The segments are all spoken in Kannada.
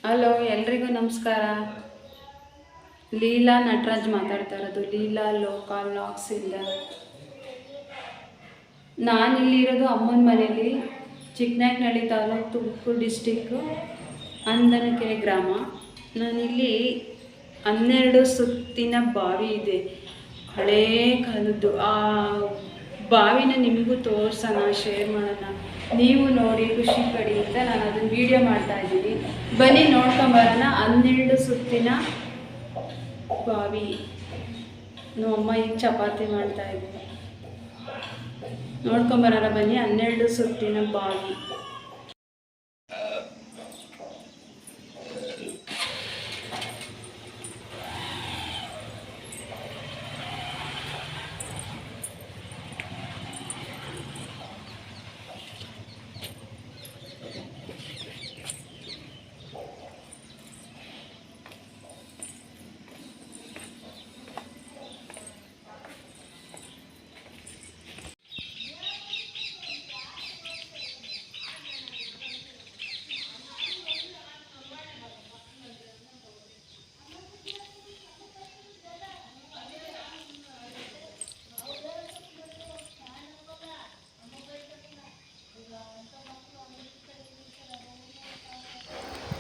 ಹಲೋ, ಎಲ್ರಿಗೂ ನಮಸ್ಕಾರ. ಲೀಲಾ ನಟರಾಜ್ ಮಾತಾಡ್ತಾ ಇರೋದು, ಲೀಲಾ ಲೋಕಲ್ ಲಾಕ್ಸಿಂದ. ನಾನಿಲ್ಲಿರೋದು ಅಮ್ಮನ ಮನೆಯಲ್ಲಿ, ಚಿಕ್ಕನಾಯಕನಹಳ್ಳಿ ತಾಲೂಕು, ತುಮಕೂರು ಡಿಸ್ಟಿಕ್ಕು, ಅಂದನಕೆರೆ ಗ್ರಾಮ. ನಾನಿಲ್ಲಿ 12 ಸುತ್ತಿನ ಬಾವಿ ಇದೆ, ಹಳೇ ಕಾಲದ್ದು. ಆ ಬಾವಿನ ನಿಮಗೂ ತೋರ್ಸೋಣ, ಶೇರ್ ಮಾಡೋಣ, ನೀವು ನೋಡಿ ಖುಷಿ ಪಡಿ ಅಂತ ನಾನು ಅದನ್ನು ವೀಡಿಯೋ ಮಾಡ್ತಾಯಿದ್ದೀನಿ. ಬನ್ನಿ ನೋಡ್ಕೊಂಬರೋಣ. 12 ಸುತ್ತಿನ ಬಾವಿ. ನಮ್ಮಮ್ಮ ಈಗ ಚಪಾತಿ ಮಾಡ್ತಾಯಿದ್ವಿ, ನೋಡ್ಕೊಂಬರೋಣ ಬನ್ನಿ. 12 ಸುತ್ತಿನ ಬಾವಿ.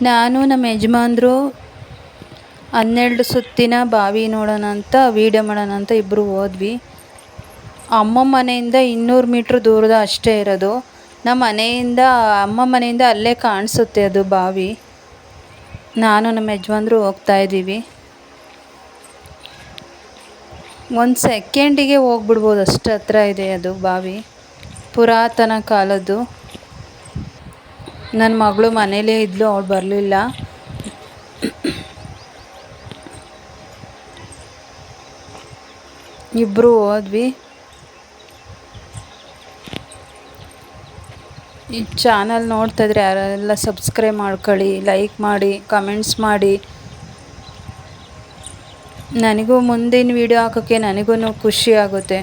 ನಾನು ನಮ್ಮ ಯಜಮಾನ್ರು 12 ಸುತ್ತಿನ ಬಾವಿ ನೋಡೋಣ ಅಂತ, ವೀಡಿಯೋ ಮಾಡೋಣ ಅಂತ ಇಬ್ಬರು ಹೋದ್ವಿ. ಅಮ್ಮ ಮನೆಯಿಂದ 200 ಮೀಟ್ರ್ ದೂರದ ಅಷ್ಟೇ ಇರೋದು. ನಮ್ಮ ಅಮ್ಮ ಮನೆಯಿಂದ ಅಲ್ಲೇ ಕಾಣಿಸುತ್ತೆ ಅದು ಬಾವಿ. ನಾನು ನಮ್ಮ ಯಜಮಾನ್ರು ಹೋಗ್ತಾಯಿದ್ದೀವಿ. 1 ಸೆಕೆಂಡಿಗೆ ಹೋಗ್ಬಿಡ್ಬೋದು, ಅಷ್ಟು ಹತ್ರ ಇದೆ ಅದು ಬಾವಿ. ಪುರಾತನ ಕಾಲದ್ದು. ನನ್ನ ಮಗಳು ಮನೇಲೇ ಇದ್ಲು, ಅವಳು ಬರಲಿಲ್ಲ. ಇಬ್ಬರು ಹೋದ್ವಿ. ಈ ಚಾನಲ್ ನೋಡ್ತಾಯಿದ್ರೆ ಯಾರೆಲ್ಲ ಸಬ್ಸ್ಕ್ರೈಬ್ ಮಾಡ್ಕೊಳ್ಳಿ, ಲೈಕ್ ಮಾಡಿ, ಕಮೆಂಟ್ಸ್ ಮಾಡಿ. ನನಗೂ ಮುಂದಿನ ವೀಡಿಯೋ ಹಾಕೋಕ್ಕೆ ನನಗೂ ಖುಷಿ ಆಗುತ್ತೆ.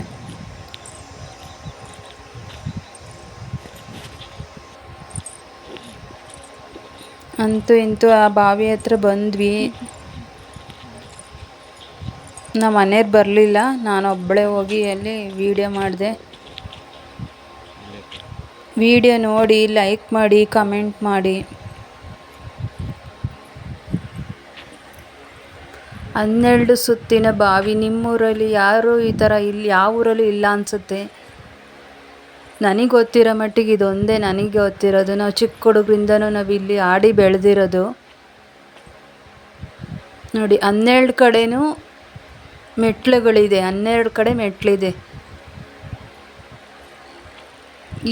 ಅಂತೂ ಇಂತೂ ಆ ಬಾವಿ ಹತ್ರ ಬಂದ್ವಿ. ನಮ್ಮ ಮನೆಯವ್ರು ಬರಲಿಲ್ಲ, ನಾನು ಒಬ್ಬಳೇ ಹೋಗಿ ಅಲ್ಲಿ ವೀಡಿಯೋ ಮಾಡಿದೆ. ವೀಡಿಯೋ ನೋಡಿ ಲೈಕ್ ಮಾಡಿ, ಕಮೆಂಟ್ ಮಾಡಿ. 12 ಸುತ್ತಿನ ಬಾವಿ. ನಿಮ್ಮೂರಲ್ಲಿ ಯಾರು ಈ ಥರ ಇಲ್ಲಿ ಯಾವ ಊರಲ್ಲೂ ಇಲ್ಲ ಅನಿಸುತ್ತೆ. ನನಗೆ ಗೊತ್ತಿರೋ ಮಟ್ಟಿಗೆ ಇದೊಂದೇ ನನಗೆ ಗೊತ್ತಿರೋದು. ನಾವು ಚಿಕ್ಕ ಹುಡುಗರಿಂದನೂ ನಾವು ಇಲ್ಲಿ ಆಡಿ ಬೆಳೆದಿರೋದು. ನೋಡಿ, 12 ಕಡೆನೂ ಮೆಟ್ಲುಗಳಿದೆ, 12 ಕಡೆ ಮೆಟ್ಲಿದೆ.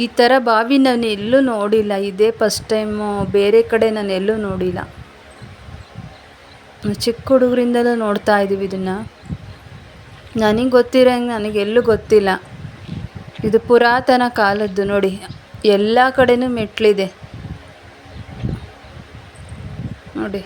ಈ ಥರ ಬಾವಿ ನಾನು ಎಲ್ಲೂ ನೋಡಿಲ್ಲ, ಇದೇ ಫಸ್ಟ್ ಟೈಮು. ಬೇರೆ ಕಡೆ ನಾನು ಎಲ್ಲೂ ನೋಡಿಲ್ಲ. ಚಿಕ್ಕ ಹುಡುಗರಿಂದಲೂ ನೋಡ್ತಾ ಇದ್ದೀವಿ ಇದನ್ನು. ನನಗೆ ಗೊತ್ತಿರೋಂಗೆ ನನಗೆಲ್ಲೂ ಗೊತ್ತಿಲ್ಲ. ಇದು ಪುರಾತನ ಕಾಲದ್ದು. ನೋಡಿ, ಎಲ್ಲ ಕಡೆನೂ ಮೆಟ್ಲಿದೆ ನೋಡಿ.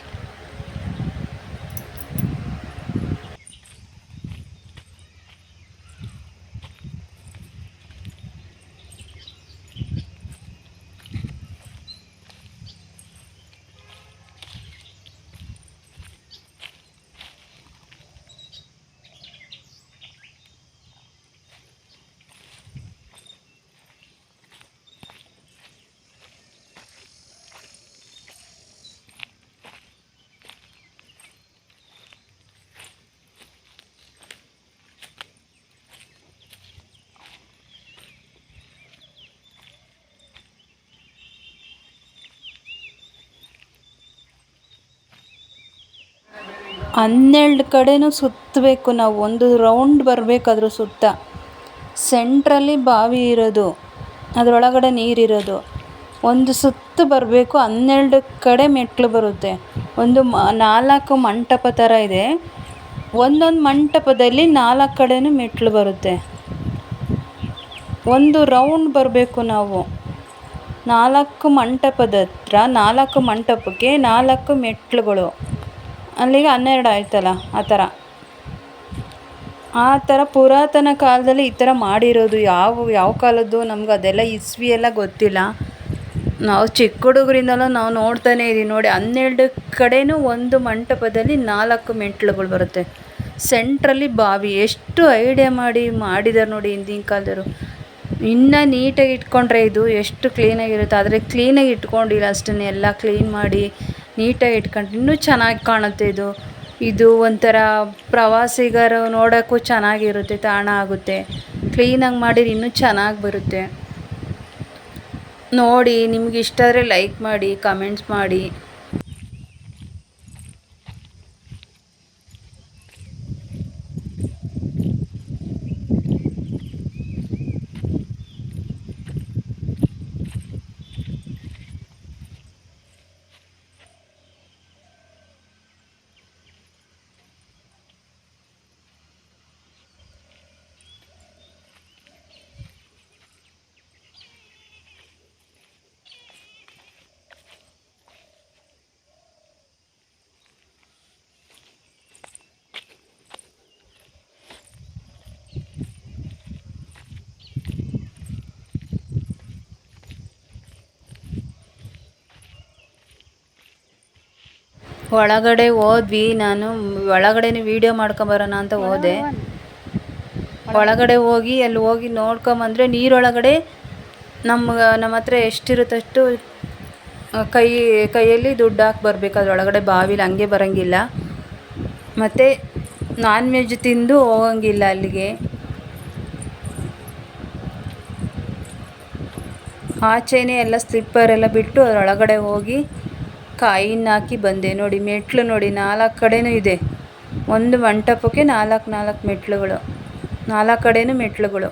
ಹನ್ನೆರಡು ಕಡೆನೂ ಸುತ್ತಬೇಕು ನಾವು. ಒಂದು ರೌಂಡ್ ಬರಬೇಕಾದ್ರೂ ಸುತ್ತ. ಸೆಂಟ್ರಲ್ಲಿ ಬಾವಿ ಇರೋದು, ಅದರೊಳಗಡೆ ನೀರಿರೋದು. ಒಂದು ಸುತ್ತು ಬರಬೇಕು. 12 ಕಡೆ ಮೆಟ್ಲು ಬರುತ್ತೆ. ಒಂದು 4 ಮಂಟಪ ಥರ ಇದೆ. ಒಂದೊಂದು ಮಂಟಪದಲ್ಲಿ 4 ಕಡೆನೂ ಮೆಟ್ಲು ಬರುತ್ತೆ. ಒಂದು ರೌಂಡ್ ಬರಬೇಕು ನಾವು. 4 ಮಂಟಪದ ಹತ್ರ, 4 ಮಂಟಪಕ್ಕೆ 4 ಮೆಟ್ಲುಗಳು. ಅಲ್ಲಿಗೆ 12 ಆಯ್ತಲ್ಲ. ಆ ಥರ ಪುರಾತನ ಕಾಲದಲ್ಲಿ ಈ ಥರ ಮಾಡಿರೋದು. ಯಾವ ಕಾಲದ್ದು ನಮ್ಗೆ ಅದೆಲ್ಲ ಇಸ್ವಿ ಎಲ್ಲ ಗೊತ್ತಿಲ್ಲ. ನಾವು ಚಿಕ್ಕ ಹುಡುಗರಿಂದಲೂ ನಾವು ನೋಡ್ತಾನೆ ಇದ್ದೀವಿ ನೋಡಿ. 12 ಕಡೆನೂ ಒಂದು ಮಂಟಪದಲ್ಲಿ 4 ಮೆಟ್ಲುಗಳು ಬರುತ್ತೆ. ಸೆಂಟ್ರಲ್ಲಿ ಬಾವಿ. ಎಷ್ಟು ಐಡಿಯಾ ಮಾಡಿದ್ದಾರೆ ನೋಡಿ ಹಿಂದಿನ ಕಾಲದವರು. ಇನ್ನೂ ನೀಟಾಗಿ ಇಟ್ಕೊಂಡ್ರೆ ಇದು ಎಷ್ಟು ಕ್ಲೀನಾಗಿರುತ್ತೆ. ಆದರೆ ಕ್ಲೀನಾಗಿ ಇಟ್ಕೊಂಡಿಲ್ಲ ಅಷ್ಟೇ. ಎಲ್ಲ ಕ್ಲೀನ್ ಮಾಡಿ ನೀಟಾಗಿ ಇಟ್ಕೊಂಡ್ರೆ ಇನ್ನೂ ಚೆನ್ನಾಗಿ ಕಾಣುತ್ತೆ ಇದು. ಇದು ಒಂಥರ ಪ್ರವಾಸಿಗರು ನೋಡೋಕ್ಕೂ ಚೆನ್ನಾಗಿರುತ್ತೆ, ತಾಣ ಆಗುತ್ತೆ. ಕ್ಲೀನಾಗಿ ಮಾಡಿದ್ರೆ ಇನ್ನೂ ಚೆನ್ನಾಗಿ ಬರುತ್ತೆ ನೋಡಿ. ನಿಮ್ಗೆ ಇಷ್ಟ ಆದರೆ ಲೈಕ್ ಮಾಡಿ, ಕಮೆಂಟ್ಸ್ ಮಾಡಿ. ಒಳಗಡೆ ಹೋದ್ವಿ. ನಾನು ಒಳಗಡೆನೇ ವೀಡಿಯೋ ಮಾಡ್ಕೊಂಬರೋಣ ಅಂತ ಹೋದೆ. ಒಳಗಡೆ ಹೋಗಿ ಅಲ್ಲಿ ಹೋಗಿ ನೋಡ್ಕೊಂಬಂದರೆ ನೀರೊಳಗಡೆ ನಮ್ಮ ಹತ್ರ ಎಷ್ಟಿರುತ್ತಷ್ಟು ಕೈಯಲ್ಲಿ ದುಡ್ಡು ಹಾಕಿ ಬರಬೇಕು. ಅದರೊಳಗಡೆ ಬಾವಿಲಿ ಹಂಗೆ ಬರೋಂಗಿಲ್ಲ. ಮತ್ತು ನಾನ್ ವೆಜ್ ತಿಂದು ಹೋಗಂಗಿಲ್ಲ ಅಲ್ಲಿಗೆ. ಆಚೆನೇ ಎಲ್ಲ ಸ್ಲಿಪ್ಪರೆಲ್ಲ ಬಿಟ್ಟು ಅದರೊಳಗಡೆ ಹೋಗಿ ಕಾಯಿನ ಹಾಕಿ ಬಂದೆ ನೋಡಿ. ಮೆಟ್ಲು ನೋಡಿ 4 ಕಡೆನೂ ಇದೆ. ಒಂದು ಮಂಟಪಕ್ಕೆ 4 ಮೆಟ್ಲುಗಳು, 4 ಕಡೆನೂ ಮೆಟ್ಲುಗಳು.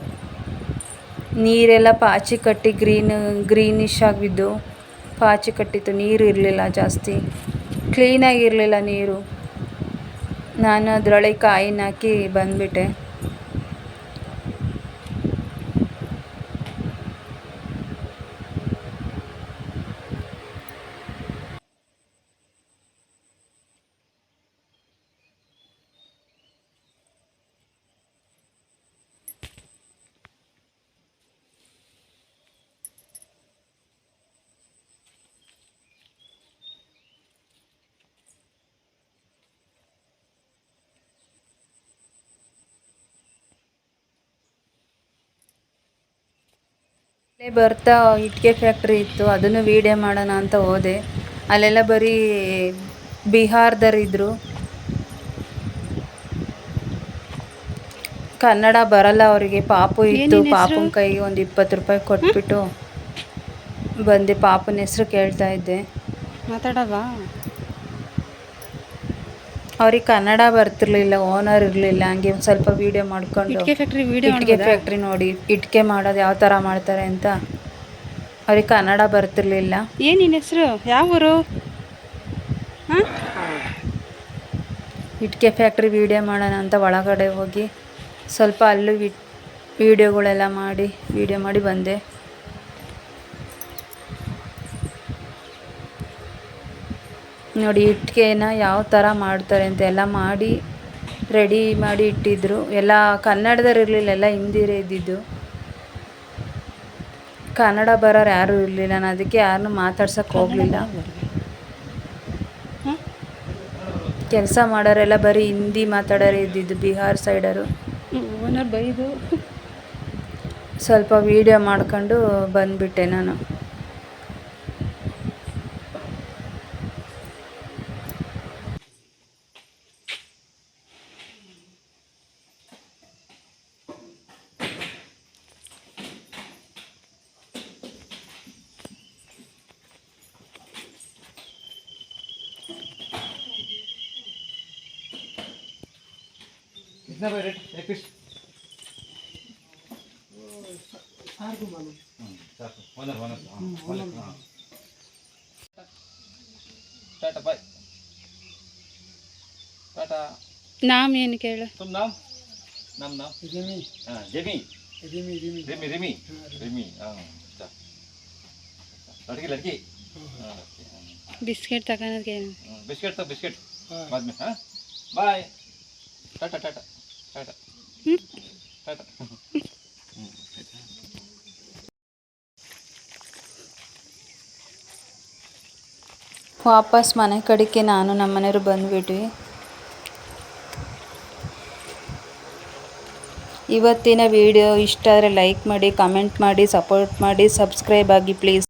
ನೀರೆಲ್ಲ ಪಾಚಿ ಕಟ್ಟಿ ಗ್ರೀನಿಶ್ ಆಗಿದ್ದು ಪಾಚಿ ಕಟ್ಟಿತ್ತು. ನೀರು ಇರಲಿಲ್ಲ ಜಾಸ್ತಿ, ಕ್ಲೀನಾಗಿರಲಿಲ್ಲ ನೀರು. ನಾನು ಅದರೊಳಗೆ ಕಾಯಿನ ಹಾಕಿ ಬಂದುಬಿಟ್ಟೆ. ಅಲ್ಲೇ ಬರ್ತಾ ಇಟ್ಟಿಗೆ ಫ್ಯಾಕ್ಟ್ರಿ ಇತ್ತು, ಅದನ್ನು ವೀಡಿಯೋ ಮಾಡೋಣ ಅಂತ ಹೋದೆ. ಅಲ್ಲೆಲ್ಲ ಬರೀ ಬಿಹಾರದರಿದ್ದರು. ಕನ್ನಡ ಬರಲ್ಲ ಅವರಿಗೆ. ಪಾಪು ಇತ್ತು, ಪಾಪನ ಕೈಗೆ ಒಂದು 20 ರೂಪಾಯಿ ಕೊಟ್ಬಿಟ್ಟು ಬಂದೆ. ಪಾಪನ ಹೆಸರು ಕೇಳ್ತಾ ಇದ್ದೆ. ಮಾತಾಡವಾ? ಅವ್ರಿಗೆ ಕನ್ನಡ ಬರ್ತಿರ್ಲಿಲ್ಲ, ಓನರ್ ಇರಲಿಲ್ಲ. ಹಂಗೆ ಒಂದು ಸ್ವಲ್ಪ ವೀಡಿಯೋ ಮಾಡ್ಕೊಂಡು ಇಟ್ಟಿಗೆ ಫ್ಯಾಕ್ಟ್ರಿ ನೋಡಿ ಇಟ್ಟಿಗೆ ಮಾಡೋದು ಯಾವ ಥರ ಮಾಡ್ತಾರೆ ಅಂತ. ಅವ್ರಿಗೆ ಕನ್ನಡ ಬರ್ತಿರ್ಲಿಲ್ಲ. ಏನು ನಿನ್ನ ಹೆಸರು? ಯಾವ ಊರು? ಇಟ್ಟಿಗೆ ಫ್ಯಾಕ್ಟ್ರಿ ವೀಡಿಯೋ ಮಾಡೋಣ ಅಂತ ಒಳಗಡೆ ಹೋಗಿ ಸ್ವಲ್ಪ ಅಲ್ಲೂ ವೀಡಿಯೋಗಳೆಲ್ಲ ವೀಡಿಯೋ ಮಾಡಿ ಬಂದೆ. ನೋಡಿ ಇಟ್ಟಿಗೆನ ಯಾವ ಥರ ಮಾಡ್ತಾರೆ ಅಂತ ಎಲ್ಲ ಮಾಡಿ ರೆಡಿ ಮಾಡಿ ಇಟ್ಟಿದ್ರು. ಎಲ್ಲ ಕನ್ನಡದವ್ರು ಇರಲಿಲ್ಲ, ಎಲ್ಲ ಹಿಂದಿರೇ ಇದ್ದಿದ್ದು. ಕನ್ನಡ ಬರೋರು ಯಾರೂ ಇರಲಿಲ್ಲ. ನಾನು ಅದಕ್ಕೆ ಯಾರನ್ನೂ ಮಾತಾಡ್ಸೋಕ್ಕೆ ಹೋಗಲಿಲ್ಲ. ಕೆಲಸ ಮಾಡೋರೆಲ್ಲ ಬರೀ ಹಿಂದಿ ಮಾತಾಡೋರೇ ಇದ್ದಿದ್ದು, ಬಿಹಾರ್ ಸೈಡರು. ಓನರ್ ಬೈದು ಸ್ವಲ್ಪ ವೀಡಿಯೋ ಮಾಡ್ಕೊಂಡು ಬಂದುಬಿಟ್ಟೆ ನಾನು. कितना भाई रेट? एक पीस टाटा बाय टाटा. नाम ಏನು ಕೇಳು? तुम नाम नाम नाम रिमी. हाँ जेमी रिमी रिमी रिमी रिमी रिमी. हाँ लड़की लड़की. बिस्किट तक बिस्किट तो बिस्किट बाद में. हाँ बाय टाटा टाटा टाटा टाटा. ವಾಪಸ್ ಮನೆ ಕಡೆಗೆ ನಾನು ನಮ್ಮ ಮನೆಯವರು ಬಂದುಬಿಟ್ವಿ. ಇವತ್ತಿನ ವಿಡಿಯೋ ಇಷ್ಟ ಆದರೆ ಲೈಕ್ ಮಾಡಿ, ಕಮೆಂಟ್ ಮಾಡಿ, ಸಪೋರ್ಟ್ ಮಾಡಿ, ಸಬ್ಸ್ಕ್ರೈಬ್ ಆಗಿ ಪ್ಲೀಸ್.